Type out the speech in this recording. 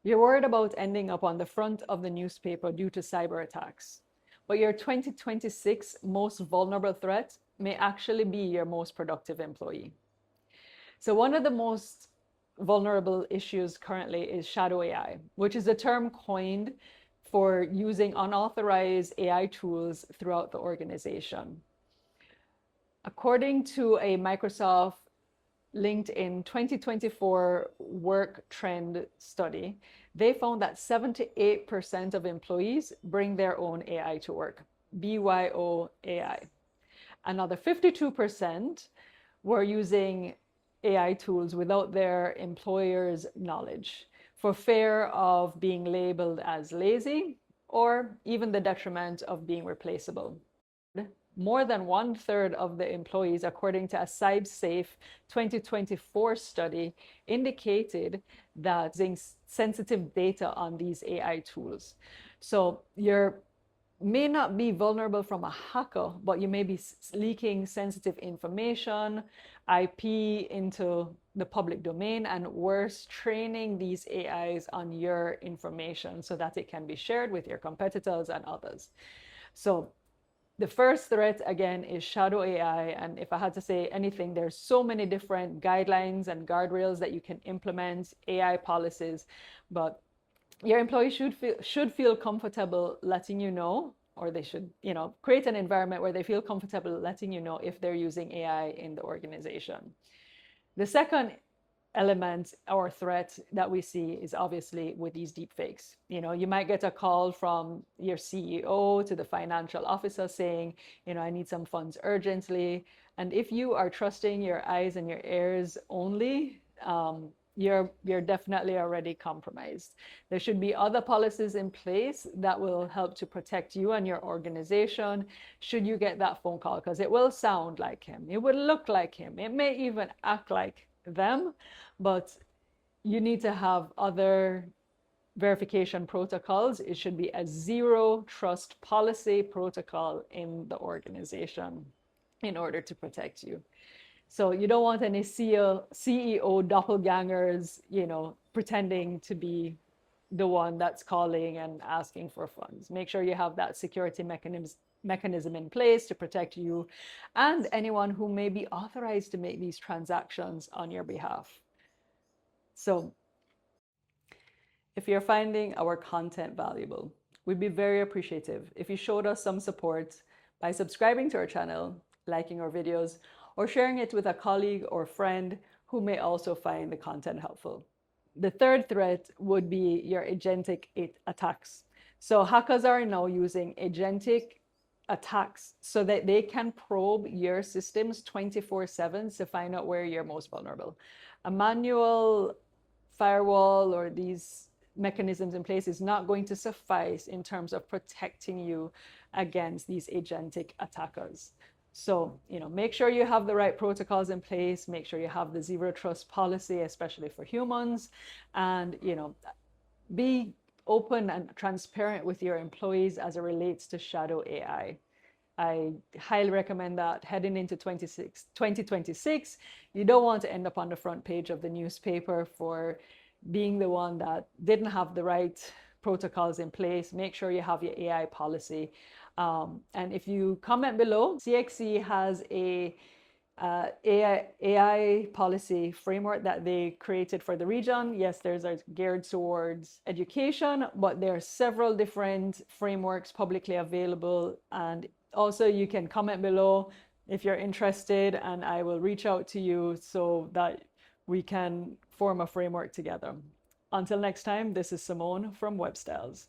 You're worried about ending up on the front of the newspaper due to cyber attacks, but your 2026 most vulnerable threat may actually be your most productive employee. So one of the most vulnerable issues currently is shadow AI, which is a term coined for using unauthorized AI tools throughout the organization. According to a Microsoft LinkedIn 2024 work trend study, they found that 78% of employees bring their own AI to work, BYOAI. Another 52% were using AI tools without their employer's knowledge for fear of being labeled as lazy or even the detriment of being replaceable. More than 1/3 of the employees, according to a CybeSafe 2024 study, indicated that using sensitive data on these AI tools. So you may not be vulnerable from a hacker, but you may be leaking sensitive information, IP into the public domain, and worse, training these AIs on your information so that it can be shared with your competitors and others. So the first threat, again, is shadow AI. And if I had to say anything, there's so many different guidelines and guardrails that you can implement, AI policies, but your employees should feel comfortable letting you know, or they should, create an environment where they feel comfortable letting you know if they're using AI in the organization. The second element or threat that we see is obviously with these deepfakes. You might get a call from your CEO to the financial officer saying, I need some funds urgently. And if you are trusting your eyes and your ears only, you're definitely already compromised. There should be other policies in place that will help to protect you and your organization should you get that phone call, because it will sound like him, it will look like him, it may even act like them, but you need to have other verification protocols. It should be a zero trust policy protocol in the organization in order to protect you. So you don't want any CEO doppelgangers, pretending to be the one that's calling and asking for funds. Make sure you have that security mechanism in place to protect you and anyone who may be authorized to make these transactions on your behalf. So if you're finding our content valuable, we'd be very appreciative if you showed us some support by subscribing to our channel, liking our videos, or sharing it with a colleague or friend who may also find the content helpful. The third threat would be your agentic attacks. So hackers are now using agentic attacks so that they can probe your systems 24/7 to find out where you're most vulnerable. A manual firewall or these mechanisms in place is not going to suffice in terms of protecting you against these agentic attackers. So, make sure you have the right protocols in place, make sure you have the zero trust policy, especially for humans, and, be open and transparent with your employees as it relates to shadow AI. I highly recommend that heading into 2026, you don't want to end up on the front page of the newspaper for being the one that didn't have the right protocols in place. Make sure you have your AI policy. And if you comment below, CXC has a AI policy framework that they created for the region. Yes, there's geared towards education, but there are several different frameworks publicly available. And also you can comment below if you're interested, and I will reach out to you so that we can form a framework together. Until next time, this is Simone from Webstylze.